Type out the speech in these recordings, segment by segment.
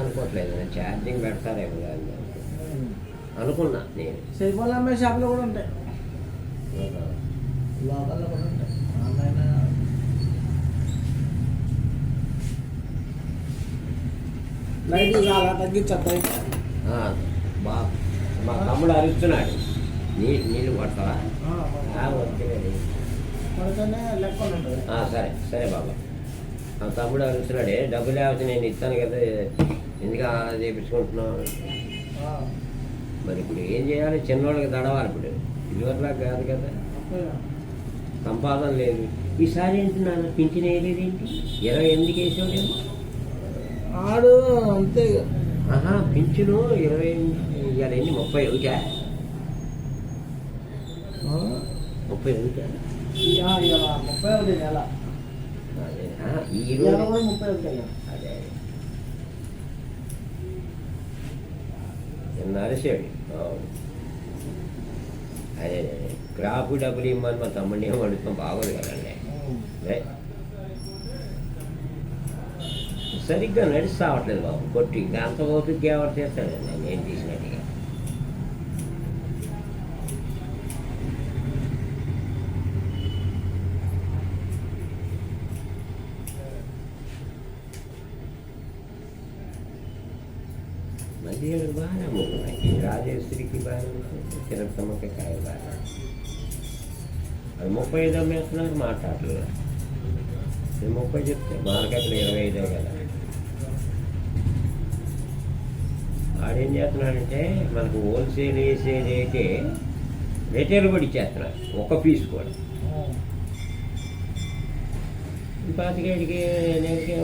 అనుకోవట్లేదు, ఛార్జింగ్ పెడతారేమో కానీ అనుకున్నా నేను. సెల్ ఫోన్లు అమ్మే షాప్లో కూడా ఉంటాయి, లోకల్లో కూడా ఉంటాయి. ఆన్లైన్ లైట్ చాలా తగ్గించద్దు. బా మా తమ్ముడు అరుస్తున్నాడు, నీళ్ళు పడతావా? పడితేనే లెక్క ఉంటుంది. సరే సరే బాబా. మా తమ్ముడు అరుస్తున్నాడే, డబ్బులు లేకపోతే నేను ఇస్తాను కదా, ఎందుకు చేయించుకుంటున్నావు? మరి ఇప్పుడు ఏం చేయాలి? చిన్నవాళ్ళకి దడవాలి ఇప్పుడు, ఇదివరలా కాదు కదా, సంపాదన లేదు. ఈసారి ఏంటి నాన్న పింఛన్ వేయలేదు ఏంటి? 28 వేసాడేమో ఆడు అంతే. పింఛను 28, ఇవాళ ఎన్ని 31? 31 31 నెల. ఈరోజు 31. అదే నరసాడు. అదే క్రాప్ డబ్బులు ఇవ్వమని మా తమ్ముడిని ఏమో అడుగుతాం, బాగోదు కదండి. సరిగ్గా నడిచి రావట్లేదు బాబు, కొట్టి అంత ఓపిక ఎవరు చేస్తాడండి నేను తీసినట్టుగా. మళ్ళీ బాగానే ఉన్నాయి, రాజేశ్వరికి బాగా ఉంటుంది, తిరుపతమ్మకి కాయ బాగా. అది 35 అమ్మేస్తున్నారు మాట్లాడలేదు. 30 చెప్తే మార్కెట్లో 25 కదా. ఆడేం చేస్తున్నాడంటే మనకు హోల్సేల్ వేసేది అయితే రిటైల్ కూడా ఇచ్చేస్తున్నాడు, ఒక పీస్ కూడా. 25కి నేటికి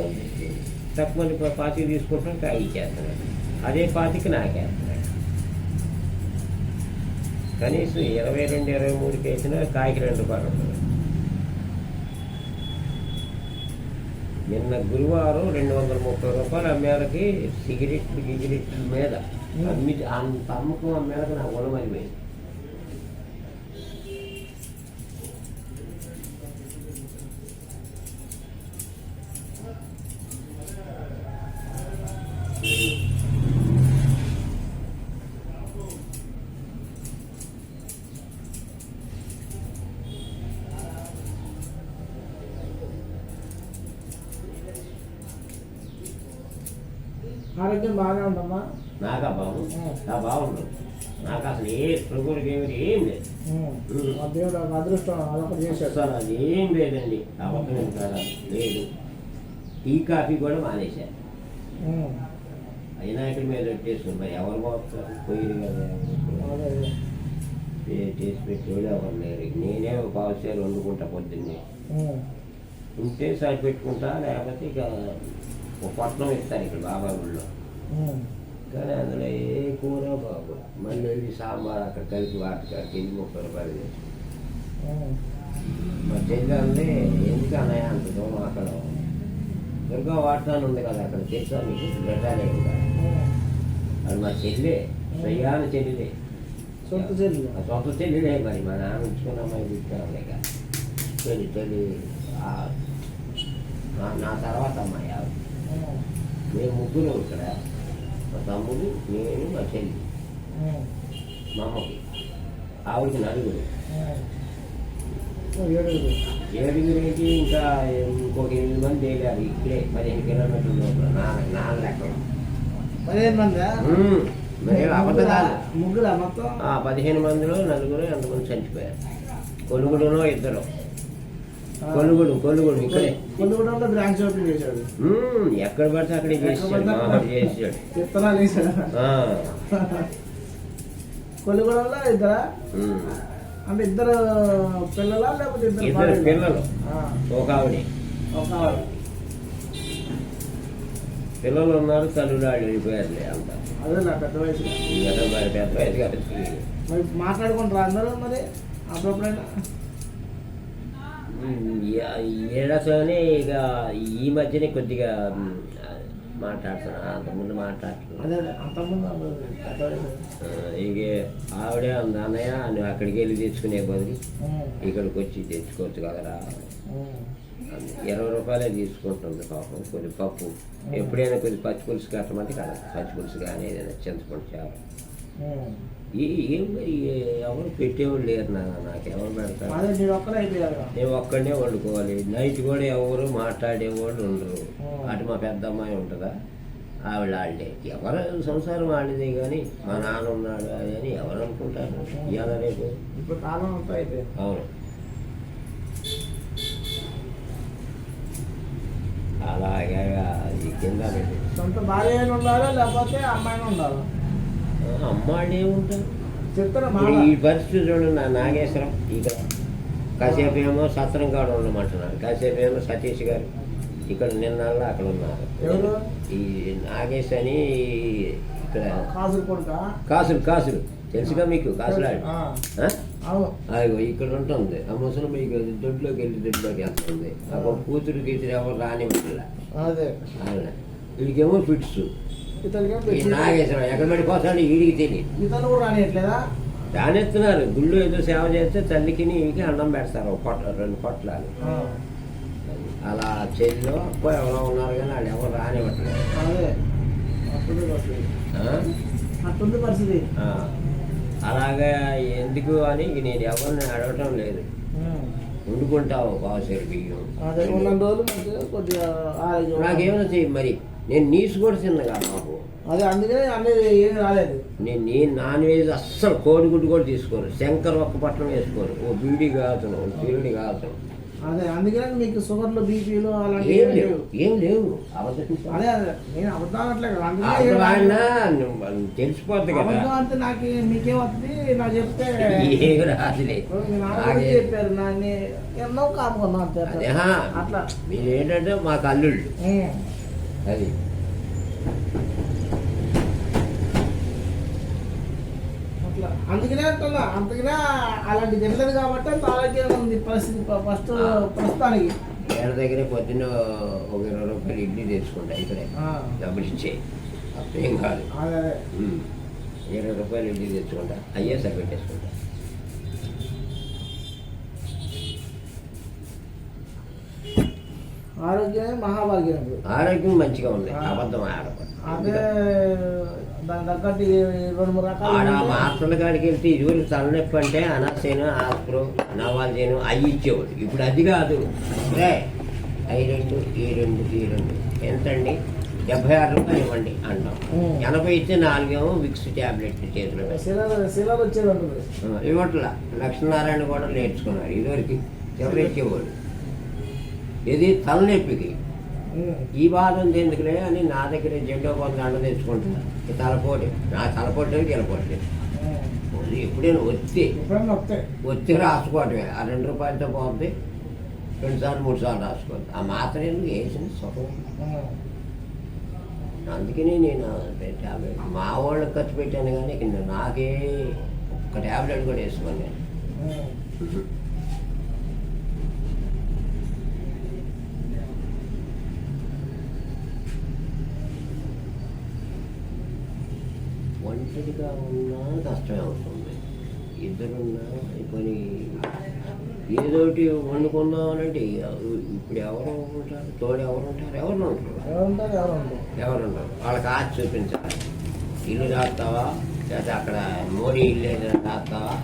తక్కువ 25 తీసుకుంటున్నాడు, కాయ ఇచ్చేస్తున్నాడు. అదే 25కి నాకేస్తున్నాడు. కనీసం 22, 23కి వేసినా కాయకి 2 రూపాయలు ఉంటుంది. నిన్న గురువారం 230 రూపాయలు అమ్మేళ్ళకి సిగరెట్ల మీద అంత అమ్మకం అమ్మేళ్ళకి నాకు ఉలమరిపోయింది. ఆరోగ్యం బాగానే ఉండమ్మా? నాకా బాబు, నా బాగుండు. నాకు అసలు ఏ షుగర్ గేమిది ఏం లేదు. దేవుడు అదృష్టం అదొకటి చేశాడు. అసలు అది ఏం లేదండి, అవసరం కదా లేదు. టీ కాఫీ కూడా మానేశాను. అయినా ఇక్కడ మీద పెట్టేసుకుని మరి ఎవరు పోతారు, పోయిరు కదా, చేసి పెట్టేవాళ్ళు ఎవరు లేరు. నేనే ఒక పావుసేలు వండుకుంటా పొద్దున్నే, ఉంటే సరి పెట్టుకుంటా, లేకపోతే ఇక ఒక పట్నం ఇస్తారు ఇక్కడ బాబా గుళ్ళో. కానీ అందులో ఏ కూర బాబు, మళ్ళీ వెళ్ళి సాంబార్ అక్కడ కలిపి వాటికి 30 రూపాయలు చేసి మా చెల్లి ఎందుకు అన్నయ్య అంత దూరం, అక్కడ దుర్గా వాడతాను ఉంది కదా, అక్కడ చేస్తా మీకు పెట్టాలే కదా. అది మా చెల్లె, సయ్యాన చెల్లిదే, సొంత చెల్లిదే. మరి మా నాన్న ఉంచుకున్న అమ్మాయి పుట్టాను లేక చెల్లి నా తర్వాత అమ్మాయి. మేము ముగ్గురు ఇక్కడ, మా తమ్ముడు, నేను, మా చెల్లి, మా అమ్మకి. ఆవిడకి 4. 7 ఏంటి, ఇంకా ఇంకొక 8 మంది వెళ్ళారు ఇక్కడే 15 కిలోమీటర్ల లోపల, నాన్న లెక్కలు 15 మంది. మరి అబద్ధాలు ముగ్గురు మొత్తం 15 మందిలో 4 ఎంతమంది చనిపోయారు. కొనుగోడులో 2, కొనుగోడు ఇక్కడే. కొనుగోడులో బ్రాంచ్ ఓపెన్ చేశాడు, ఎక్కడ పడితే అక్కడే చేసాడు. విత్తనాలు వేసాడు. కొనుగోడులో 2 అంటే 2 పిల్లలా, లేకపోతే 2 పిల్లలు, ఒక ఆవిడ. పిల్లలు ఉన్నారు, తల్లులు ఆడు వెళ్ళిపోయారులే అంత. అదే నా పెద్ద వయసు. పెద్ద వయసు కాబట్టి మరి మాట్లాడుకుంటారా అందరూ? మరి అప్పుడప్పుడైనా ఏడాసోనే ఇక ఈ మధ్యనే కొద్దిగా మాట్లాడుతున్నా, అంతకుముందు మాట్లాడుతున్నా. ఇక ఆవిడే అంది, అన్నయ్య నువ్వు అక్కడికి వెళ్ళి తెచ్చుకునే బదులు ఇక్కడికి వచ్చి తెచ్చుకోవచ్చు కదరా రూపాయలే తీసుకుంటుంది పాపం కొద్ది పప్పు. ఎప్పుడైనా కొద్ది పచ్చి పులుసు కట్టమంటే కదా పచ్చి పులుసు కానీ ఏదైనా చింతపండు చేప. ఏం మరి ఎవరు పెట్టేవాళ్ళు లేరు నాకు ఎవరు పెడతారు? నేను ఒక్కడనే వండుకోవాలి. నైట్ కూడా ఎవరు మాట్లాడేవాళ్ళు ఉండరు. అటు మా పెద్ద అమ్మాయి ఉంటుందా, ఆవిడ వాళ్ళే. ఎవరు సంసారం వాళ్ళదే కానీ మా నాన్న ఉన్నాడు అని ఎవరు అనుకుంటారు ఇవాళ రేపు. ఇప్పుడు కాలం అంతా అయితే అవును, అలాగే ఈ కింద పెట్టి సొంత భార్య ఉండాలా లేకపోతే అమ్మాయిని ఉండాలా? అమ్మాళ్ళు ఏముంటారు చెప్తారా? ఈ పరిస్థితి చూడండి. నాగేశ్వరం ఇక్కడ కాసేపు ఏమో సత్రం కాడ ఉండమంటున్నారు, కాసేపు ఏమో సతీష్ గారు ఇక్కడ నిన్నల్లా అక్కడ ఉన్నారు. ఈ నాగేశ్ అని ఇక్కడ కాసులు తెలుసుగా మీకు? కాసులాడు అదిగో ఇక్కడ ఉంటుంది. ఆ ముసలి మీకు దొడ్లోకి వెళ్తుంది. అక్కడ కూతురు గీతురు ఎవరు రానివ్వట్లా. వీడికేమో ఫిట్స్. నాగేశ్వరం ఎక్కడ పడిపోతాడు వీడికి తెలియదు. రానిస్తున్నారు. గుళ్ళు ఏదో సేవ చేస్తే తల్లికి వీడికి అన్నం పెడతారు. రెండు పొట్లాలు. అలా చెల్లిలో అప్ప ఎవరో ఉన్నారు కానీ వాళ్ళు ఎవరు రానివ్వట్లేదు. పరిస్థితి అలాగా ఎందుకు అని నేను ఎవరిని అడగటం లేదు. వండుకుంటావు బావసేరు బియ్యం. నాకేమైనా చెయ్యి మరి. నేను నీసు కూడా తిన్నగా నాకు. అదే అందుకే అనేది ఏం రాలేదు. నేను నాన్ వెజ్ అస్సలు కోడిగుడ్డు కూడా తీసుకోరు. శంకర్ ఒక్క పట్టణం వేసుకోరు. ఓ బీడి కాల్చను, ఓ సీరుడి కాల్చను. అదే అందుకనే మీకు షుగర్లు బీపీలు అలాంటి ఏం లేవు. అదే నేను అబద్ధాలట్లే తెలిసిపోద్ది కదా. అంటే నాకు మీకేం వస్తుంది నాకు చెప్తే ఏమి రాదులే. చెప్పారు నాన్ని ఎన్నో కాపుకున్నా అట్లా. మీరేంటంటే మాకు అల్లుళ్ళు. అది అందుకనే అంటున్నా. అందుకనే అలాంటి జరగలేదు కాబట్టి అంత ఆరోగ్యంగా ఉంది పరిస్థితి ఫస్ట్ ప్రస్తుతానికి. ఏళ్ళ దగ్గరే పొద్దున్న ఒక 20 రూపాయలు ఇడ్లీ తెచ్చుకుంటా. ఇక్కడే డబ్బులు ఇచ్చే ఏం కాదు. 20 రూపాయలు ఇడ్లీ తెచ్చుకుంటా. అయ్యే సరిపెట్టేసుకుంటా. ఆరోగ్యమే మహాభాగ్యం. ఆరోగ్యం మంచిగా ఉంది. అబద్ధం ఆడపడి అదే దాని తగ్గట్టు 2-3 రకాల మాత్రల కాడికి వెళ్తే ఇదివరకు తలనొప్పి అంటే అనాసేను, ఆస్ప్రో, నవాల్జేను అవి ఇచ్చేవాడు. ఇప్పుడు అది కాదు. ఈ రెండు ఎంతండి? 76 రూపాయలు ఇవ్వండి అంటాం. 80 ఇస్తే 4 విక్స్ ట్యాబ్లెట్ చేతిలో ఇవ్వట్లా. లక్ష్మీనారాయణ కూడా నేర్చుకున్నారు. ఇదివరకు ఎవరు ఇచ్చేవాడు. ఇది తలనొప్పికి. ఈ బాధ ఉంది ఎందుకులే అని నా దగ్గర జెండో కొంత దండ తెచ్చుకుంటున్నా. తలపోటీ నా తలపోటీ గెలపోటీ. ఎప్పుడైనా వచ్చి రాసుకోవటమే. ఆ 2 రూపాయలతో పోతే 2 సార్లు 3 సార్లు రాసుకోవాలి. ఆ మాత్రం ఎందుకు వేసిన సుఖం. అందుకని నేను ట్యాబ్లెట్ మా వాళ్ళకి ఖర్చు పెట్టాను కానీ నాకే ఒక్క ట్యాబ్లెట్ కూడా వేసుకోండి. ఒంటరిగా ఉన్నా కష్టమే అవుతుంది. ఇద్దరున్నా పని ఏదోటి వండుకుందాం అంటే ఇప్పుడు ఎవరు ఉంటారు? తోడు ఎవరు ఉంటారు? ఎవరు ఉంటారు? వాళ్ళకి ఆశ చూపించాలి. ఇల్లు రాస్తావా లేదా అక్కడ మోడీ ఇల్లు ఏదైనా రాస్తావా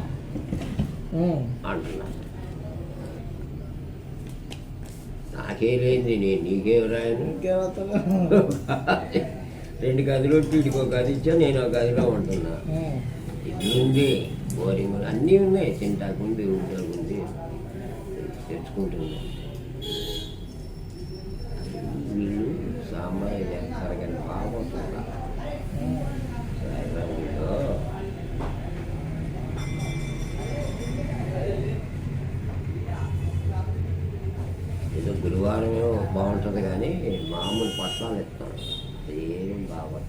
అంటున్నా. నాకే లేనిది నేను నీకేం రాయను. 2 గదిలో వీడికి ఒక గది ఇచ్చా, నేను ఒక గదిలో ఉంటున్నా. ఇల్లు ఉంది, బోరింగ్ అన్నీ ఉన్నాయి. తింటాకు ఉంది, ఉద్యోగం ఉంది, తెచ్చుకుంటున్నా. వీళ్ళు సాంబార్ సరగండి బాగుంటుందా ఏదో గురువారం బాగుంటుంది కానీ మామూలు పట్టాలు ఇస్తాను. ఏం బాగా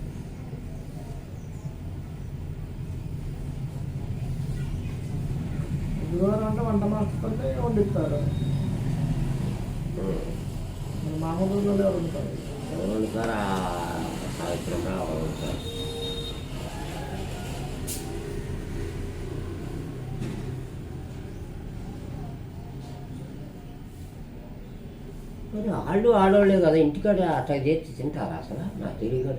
గురువారం అంటే వంట మాస్టర్ వండిస్తారు. మామూలు వండుతారు. ఎవరు వండుతారు? సావిత్రంగా ఎవరు వండుతారు? మరి వాళ్ళు ఆడవాళ్ళే కదా ఇంటికాడ అట్లా చేసి తింటారా అసలు నాకు తెలియదు.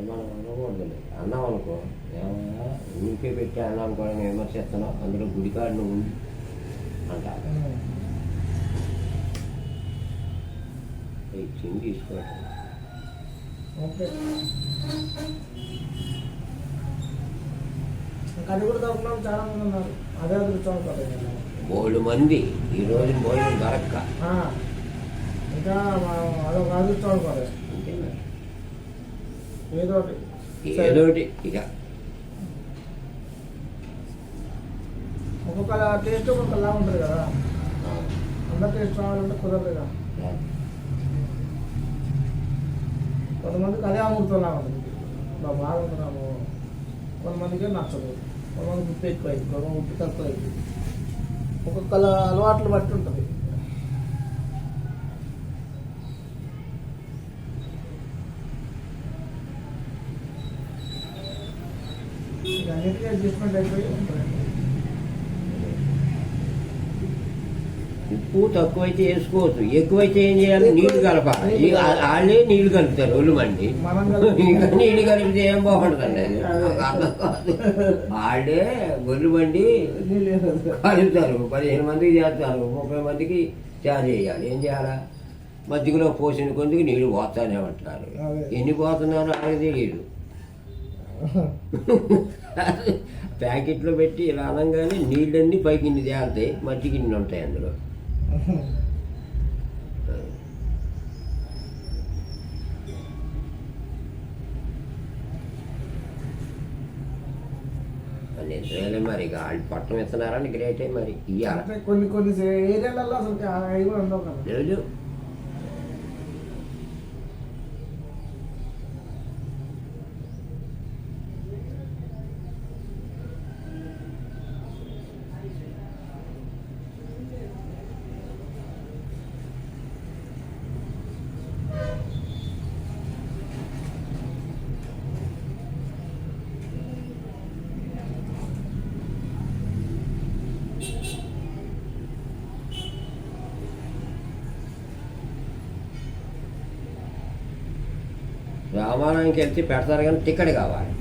మనం అనకూడదు. అన్నాం అనుకో ఏమన్నా ఊరికే పెట్టి అన్నాం కూడా మేము విమర్శిస్తున్నాం అందులో గుడికాడు నువ్వు ఉంది అంటారు. చిన్న తీసుకోవటం ఓకే. అది కూడా దొరకడం చాలా మంది ఉన్నారు. అదే అదృష్టం కదా. 3 మంది ఈరోజు భోజనం దొరక్క ఇంకా అదొక అదృష్టం కదా. ఏదోటి ఇక ఒక్కొక్క టేస్ట్ ఒక్కొక్కలా ఉంటుంది కదా. అందరు టేస్ట్ రావాలంటే కుదరదు కదా. కొంతమందికి అదే అమృతంలా ఉంటుంది. బాగుంటున్నాము. కొంతమందికి నచ్చదు. కొంతమందికి ఉప్పు ఎక్కువ అయింది, కొంతమంది ఉప్పు తక్కువ అయింది. ఒక్కొక్క అలవాట్లు బట్టి ఉంటుంది. అన్నిటికీ అడ్జస్ట్మెంట్ అయిపోయి ఉంటుంది. ఉప్పు తక్కువైతే వేసుకోవచ్చు, ఎక్కువైతే ఏం చేయాలి? నీళ్లు కలపాలి. వాళ్ళే నీళ్లు కలుపుతారు ఒళ్ళు మండి. ఇంకా నీళ్లు కలిపితే ఏం బాగుంటుందండి? అర్థం కాదు. వాళ్ళే ఒళ్ళు మండి కలుపుతారు. 15 మందికి చేస్తారు, 30 మందికి చారు చేయాలి. ఏం చేయాలా? మధ్యలో పోసిన కొద్దికి నీళ్లు పోతానే ఉంటారు. ఎన్ని పోతున్నారో వాళ్ళకి తెలియదు. ప్యాకెట్లో పెట్టి ఇలా అనగానే నీళ్ళన్నీ పైకి ఇన్ని తేలుతాయి, మధ్యకి ఇన్ని ఉంటాయి అందులో. నిజమేలే మరి. వాళ్ళు పట్టణం ఇస్తున్నారని గ్రేటే మరి. ఇవ్వాలి కొన్ని ఏరియాలలో అసలు అవి కూడా ఉండవు కదా. లేదు రామాలయానికి వెళ్తే పెడతారు కానీ టికెట్ కావాలి.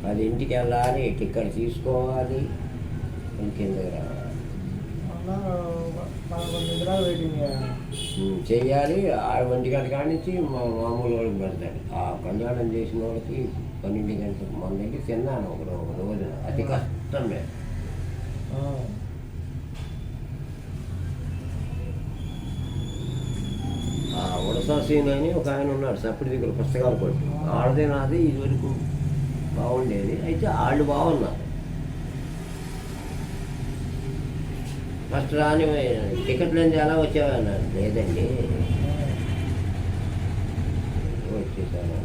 అది ఇంటికి వెళ్ళాలి, టికెట్ తీసుకోవాలి, ఇంకెందుకు రావాలి చెయ్యాలి. 1 గంట కాడి నుంచి మామూలు వాళ్ళకి పెడతాడు. ఆ కళ్యాణం చేసిన వాళ్ళకి 12 గంటలకు మన దగ్గర తిన్నాను ఒక రోజున. అతి కష్టం లేదు. ఉడసా సీన్ అని ఒక ఆయన ఉన్నాడు, సప్పుడు దగ్గర పుస్తకాలు కొట్టి. ఆడదే నాది ఇదివరకు బాగుండేది. అయితే వాళ్ళు బాగున్నారు. ఫస్ట్ రాని టికెట్లు అనేది ఎలా వచ్చావన్నారు. లేదండి వచ్చేసాను.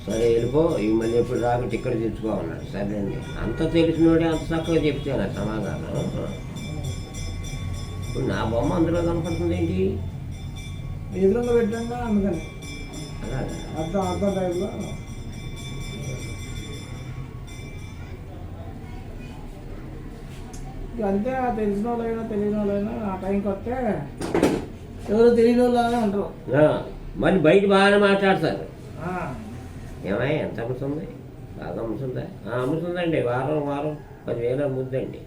సరే వెళ్ళిపో, ఇవి మళ్ళీ ఎప్పుడు రాకు టికెట్ తెచ్చుకోమన్నాడు. సరేండి. అంత తెలిసినోడే అంత చక్కగా చెప్తే నా సమాధానం. ఇప్పుడు నా బొమ్మ అందులో కనపడుతుంది ఏంటి? ఎదురుగా పెట్టంగా అందుకని అలాగా అర్థం టైంలో అంతే. తెలిసిన వాళ్ళైనా తెలియని వాళ్ళైనా ఆ టైంకి వస్తే ఎవరు తెలియని వాళ్ళనే ఉంటారు. మళ్ళీ బయట బాగానే మాట్లాడతారు. ఏమయ్య ఎంత అమ్ముతుంది? బాగా అమ్ముతుందా? అమ్ముతుందండి. వారం 10,000 అమ్ముద్దండి.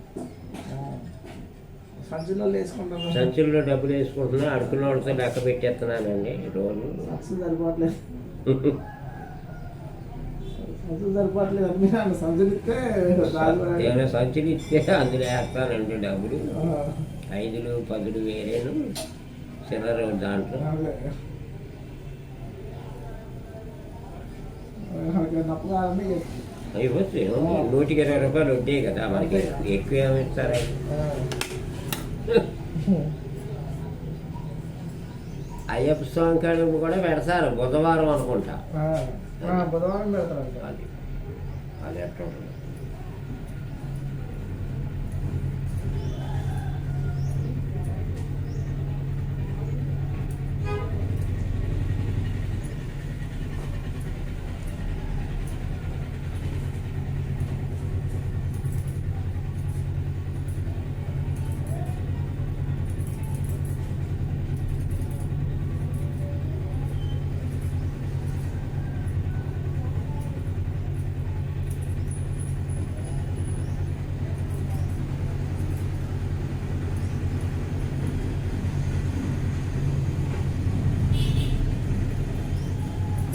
సంచుల్లో డబ్బులు వేసుకుంటున్నా, అడుకున్న వాళ్ళతో లెక్క పెట్టేస్తున్నానండి రోజు. సరిపోవట్లేదు సంచులు ఇస్తే అందులో వేస్తానండి డబ్బులు. 5లు 10లు వేరేను, చిల్లర దాంట్లో. అయిపోతే 120 రూపాయలు వడ్డే కదా మనకి. ఎక్కువ ఏమి ఇస్తారా? అయ్యప్ప స్వామి కాడ కూడా పెడతారు బుధవారం అనుకుంటా. బుధవారం పెడతారంట. అది అది ఎట్లా ఉంటుంది.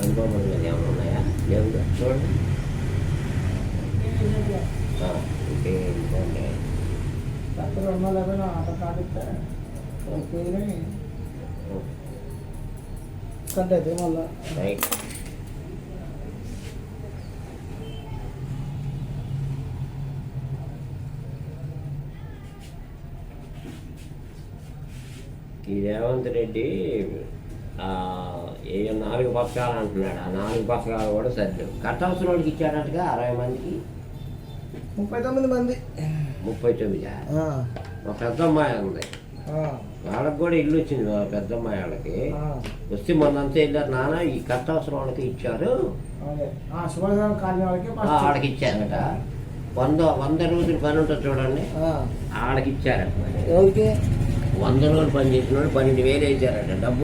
అనుకోమని ఏమైనా ఉన్నాయా? ఏమి చూడండి. ఇంకేంటంటే అక్కడ 250 ఆట కాడితే కట్ అయితే మళ్ళీ రైట్. ఈ రేవంత్ రెడ్డి ఏ 4 పథకాలు అంటున్నాడు. ఆ 4 పథకాలు కూడా సర్లేవు. కట్టవలసిన వాళ్ళకి ఇచ్చాడట్టుగా 60 మందికి 39 మంది. 39. మా పెద్ద అమ్మాయి ఉంది, వాళ్ళకి కూడా ఇల్లు వచ్చింది. మా పెద్ద అమ్మాయి వాళ్ళకి వస్తే మొన్నంతా వెళ్ళారు. నాన్న ఈ కట్టవలసిన వాళ్ళకి ఇచ్చారు, వాళ్ళకి ఇచ్చారట. 100 రోజులు పని ఉంటుంది చూడండి, వాళ్ళకి ఇచ్చారట. 100 రోజులు పని చేసిన వాళ్ళు 12,000 వేసారట. డబ్బు